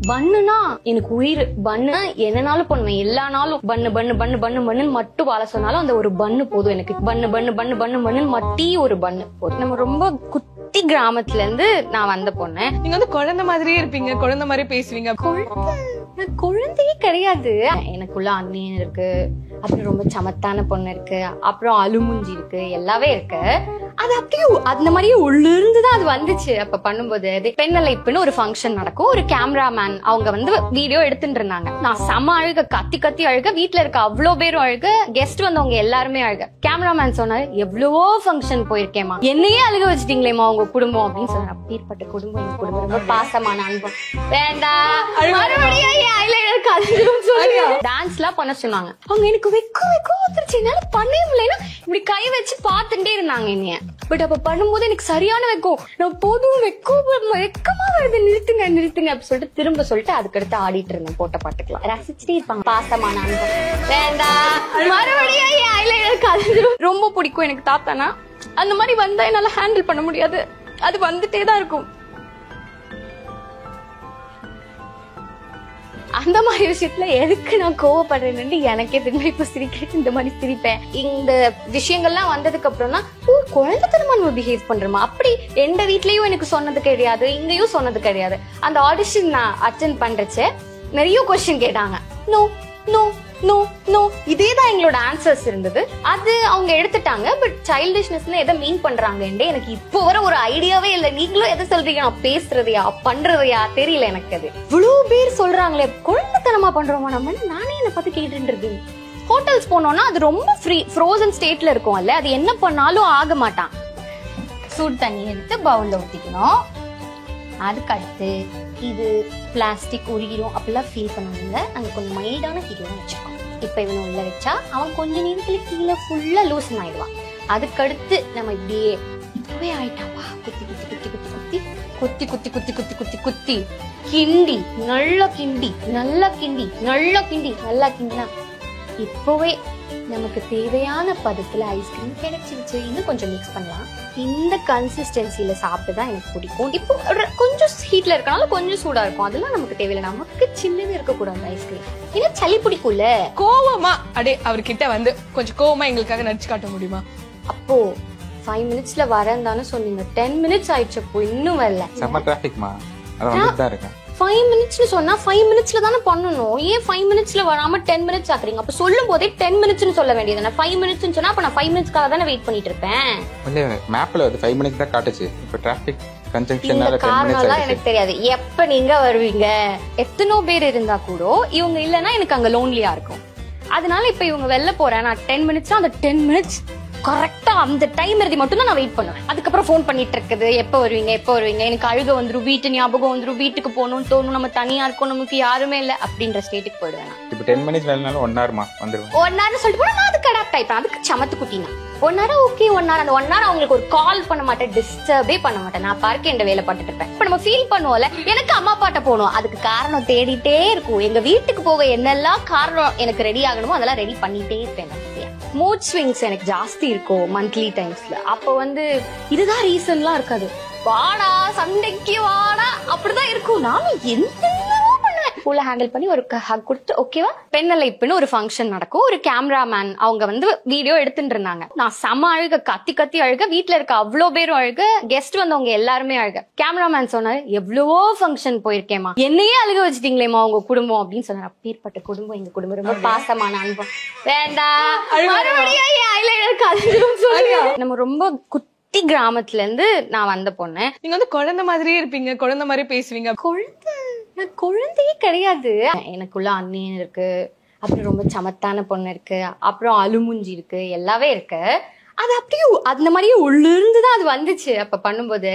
பண்ணுனா எனக்கு உயிர். பண்ணு என்னனாலும் பண்ணுவேன், எல்லா நாளும் பண்ணு பண்ணு பண்ணு பண்ணு பண்ணுன்னு மட்டும் வாழ சொன்னாலும் அந்த ஒரு பண்ணு போதும் எனக்கு. பண்ணு பண்ணு பண்ணு பண்ணு பண்ணுன்னு மட்டி ஒரு பண்ணு போதும். நம்ம ரொம்ப குட்டி கிராமத்துல இருந்து நான் வந்த பொண்ணு. நீங்க வந்து குழந்தை மாதிரியே இருப்பீங்க, குழந்தை மாதிரி பேசுவீங்க. குழந்தையே கிடையாது. எனக்குள்ள அண்ணியன் இருக்கு, அப்புறம் ரொம்ப சமத்தான பொண்ணு இருக்கு, அப்புறம் அழுமுஞ்சி இருக்கு, எல்லாமே இருக்கு. அது அப்படியே அந்த மாதிரியே உள்ள இருந்துதான் அது வந்துச்சு. அப்ப பண்ணும்போது பெண்ணலைப்புன்னு ஒரு ஃபங்க்ஷன் நடக்கும். ஒரு கேமராமேன் அவங்க வந்து வீடியோ எடுத்துட்டு இருந்தாங்க. நான் செம அழுக, கத்தி கத்தி அழுக, வீட்டுல இருக்க அவ்வளோ பேரும் அழுக, கெஸ்ட் வந்தவங்க எல்லாருமே அழுக. கேமராமேன் சொன்னாரு, எவ்வளவோ ஃபங்க்ஷன் போயிருக்கேமா, என்னையே அழுக வச்சுட்டீங்களேமா உங்க குடும்பம் அப்படின்னு சொன்னாரு. அப்பேற்பட்ட குடும்பம் எங்க குடும்பம், ரொம்ப பாசமான அன்பம். வேண்டாம் மறுபடியும் டான்ஸ் எல்லாம் பண்ண சொன்னாங்க. அவங்க எனக்கு வெக்கம் வெக்கம் வந்துருச்சு, என்னால பண்ணவே முடியல. இப்படி கை வச்சு பாத்துட்டே இருந்தாங்க என்னைய. பட் அப்ப பண்ணும்போது எனக்கு சரியான வெக்கம். நான் போதும் வெக்கமா வருது, நிறுத்துங்க நிறுத்துங்க அப்படி சொல்லிட்டு திரும்ப சொல்லிட்டு அதுக்கடுத்து ஆடிட்டு இருந்தேன். போட்ட பாட்டுக்கலாம் ரசிச்சுட்டே இருப்பாங்க. பாசமான அன்பம். வேண்டாம் மறுபடியும் ரொம்ப பிடிக்கும் எனக்கு தாத்தானா. அந்த மாதிரி வந்தா என்னால ஹேண்டில் பண்ண முடியாது, அது வந்துட்டே தான் இருக்கும். அந்த மாதிரி விஷயத்துல எதுக்கு நான் கோவப்படுறேன்னு எனக்கே திரும்ப இப்ப சிரிக்க இந்த மாதிரி சிரிப்பேன். இந்த விஷயங்கள்லாம் வந்ததுக்கு அப்புறம் தான் குழந்தைத்தனமா நம்ம பிஹேவ் பண்றோமா. அப்படி எந்த வீட்லயும் எனக்கு சொன்னது கிடையாது, இங்கேயும் சொன்னது கிடையாது. அந்த ஆடிஷன் நான் அட்டென்ட் பண்றச்சு நிறைய கொஸ்டின் கேட்டாங்க. நோ நோ நோ நோ, இதேதான் எங்களோட ஆன்சர்ஸ் இருந்தது. அது அவங்க எடுத்துட்டாங்க. பட் சைல்டிஷ்னஸ்ல எதை மீன் பண்றாங்க எனக்கு இப்போ வர ஒரு ஐடியாவே இல்லை. நீங்களும் எதை சொல்றீங்க, நான் பேசுறதையா பண்றதையா தெரியல எனக்கு. அது இவ்வளவு பேர் சொல்றாங்களே குழந்தைத்தனமா பண்றோமா நம்ம, நானே என்ன பார்த்து கேட்டுட்டு இருக்கேன். ஹோட்டல்ஸ் போனோம்னா அது ரொம்ப ஃப்ரோசன் ஸ்டேட்ல இருக்கும் அல்ல, அது என்ன பண்ணாலும் ஆக மாட்டான். சூடு தண்ணி எடுத்து பவுல்ல ஊத்திக்கணும். அதுக்கு அடுத்து இது பிளாஸ்டிக் உருகிரும் அப்படிலாம் ஃபீல் பண்ணுவாங்க. அங்க கொஞ்சம் மைல்டான ஹீட்ல வச்சுக்கோங்க. இப்ப இவனை உள்ள வச்சா அவன் கொஞ்ச நேரத்துல கீழே ஃபுல்லா லூசன் ஆயிடுவான். அதுக்கடுத்து நம்ம இப்படியே இப்பவே ஆயிட்டாவா குத்தி குத்தி குத்தி குத்தி குத்தி குத்தி குத்தி குத்தி குத்தி குத்தி குத்தி கிண்டி நல்லா கிண்டி நல்லா கிண்டி நல்லா கிண்டி நல்லா கிண்டினா இப்பவே நமக்கு தேவையான பதத்துல ஐஸ்கிரீம் கிடைச்சிருச்சு. இன்னும் கொஞ்சம் மிக்ஸ் பண்ணலாம். இந்த கன்சிஸ்டன்சில சாப்பிட்டுதான் எனக்கு பிடிக்கும். இப்போ கொஞ்சம் ஹீட்ல இருக்கனால கொஞ்சம் சூடா இருக்கும், அதெல்லாம் நமக்கு தேவையில்லை. நமக்கு சின்னது இருக்கக்கூடாது ஐஸ்கிரீம், ஏன்னா சளி பிடிக்கும்ல. கோவமா அடே அவர்கிட்ட வந்து கொஞ்சம் கோவமா எங்களுக்காக நடிச்சு காட்ட முடியுமா? அப்போ 5 மினிட்ஸ்ல வரேன்னு சொன்னீங்க, 10 மினிட்ஸ் ஆயிடுச்சு, அப்போ இன்னும் வரல. 5 மினிட்ஸ்னு சொன்னா 5 மினிட்ஸ்ல தானே பண்ணணும். ஏன் 5 மினிட்ஸ்ல வராம 10 மினிட்ஸ் ஆக்குறீங்க? அப்ப சொல்லும் போதே 10 மினிட்ஸ்னு சொல்ல வேண்டியது. 5 மினிட்ஸ்னு சொன்னா அப்ப நான் 5 மினிட்ஸ்க்காக தானே வெயிட் பண்ணிட்டு இருப்பேன். மேப்ல வந்து 5 மினிட்ஸ் தான் காட்டுச்சு. இப்ப டிராஃபிக் கன்ஜங்ஷனால 10 மினிட்ஸ் எனக்கு தெரியாது எப்ப நீங்க வருவீங்க. எத்தனோ பேர் இருந்தா கூட இவங்க இல்லனா எனக்கு அங்க லோன்லியா இருக்கும். அதனால இப்ப இவங்க வெளில போறேன், நான் 10 மினிட்ஸ், அந்த 10 மினிட்ஸ் கரெக்டா அந்த டைம் எழுதி மட்டும் தான் நான் வெயிட் பண்ணுவேன். அதுக்கப்புறம் போன் பண்ணிட்டு இருக்குது, எப்ப வருவீங்க எப்ப வருவீங்க, எனக்கு அழுக வந்துரும், வீட்டு ஞாபகம் வந்துரும், வீட்டுக்கு போகணும்னு தோணும், நம்ம தனியா இருக்கோம், நமக்கு யாருமே இல்ல அப்படின்ற ஸ்டேட்டுக்கு போயிடுவேன். இப்ப 10 மினிட்ஸ் வேலைனாலும் 1 hour வந்துருவேன். 1 hour சொல்லிட்டு போனா நான் அதுக்கு அடாப்ட் ஆயிப்பேன். அதுக்கு சமத்து குட்டினா 1 hour ஓகே. 1 hour அந்த 1 hour அவங்களுக்கு ஒரு கால் பண்ண மாட்டேன், டிஸ்டர்பே பண்ண மாட்டேன். நான் பார்க்க என் வேலை பார்த்துட்டு இருப்பேன். இப்ப நம்ம ஃபீல் பண்ணுவோம்ல, எனக்கு அம்மா பாட்ட போகணும், அதுக்கு காரணம் தேடிட்டே இருக்கும். எங்க வீட்டுக்கு போக என்னெல்லாம் காரணம் எனக்கு ரெடி ஆகணுமோ அதெல்லாம் ரெடி பண்ணிட்டே இருப்பேன். மூட் ஸ்விங்ஸ் எனக்கு ஜாஸ்தி இருக்கும் மந்த்லி டைம்ஸ்ல. அப்ப வந்து இதுதான் ரீசன்லாம் இருக்காது. வாடா சண்டைக்கு வாடா அப்படிதான் இருக்கும். நானும் என்னென்னவோ பண்ணுவேன். உள்ள ஹேண்டில் பண்ணி ஒரு ஹக் கொடுத்து ஓகேவா. பெண்ணலைப்புன்னு ஒரு ஃபங்க்ஷன் நடக்கும். ஒரு கேமராமேன் அவங்க வந்து வீடியோ எடுத்துட்டு இருந்தாங்க. நான் செம அழுக, கத்தி கத்தி அழுக, வீட்டுல இருக்க அவ்வளோ பேரும் அழுக, கெஸ்ட் வந்தவங்க எல்லாருமே அழுக. கேமராமேன் சொன்னாரு, எவ்வளவோ ஃபங்க்ஷன் போயிருக்கேமா, என்னையே அழுக வச்சுட்டீங்களேமா உங்க குடும்பம் அப்படின்னு சொன்னாரு. அப்பேற்பட்ட குடும்பம் எங்க குடும்பம், ரொம்ப பாசமான அன்பம். வேண்டாம் நம்ம ரொம்ப குட்டி கிராமத்துல இருந்து நான் வந்த பொண்ணு. நீங்க வந்து குழந்தை மாதிரியே இருப்பீங்க, குழந்தை மாதிரி பேசுவீங்க. குழந்தையே கிடையாது. எனக்குள்ள அண்ணியன் இருக்கு, அப்புறம் ரொம்ப சமத்தான பொண்ணு இருக்கு, அப்புறம் அழுமுஞ்சி இருக்கு, எல்லாமே இருக்கு. அது அப்படியே அந்த மாதிரியே உள்ள இருந்துதான் அது வந்துச்சு. அப்ப பண்ணும்போது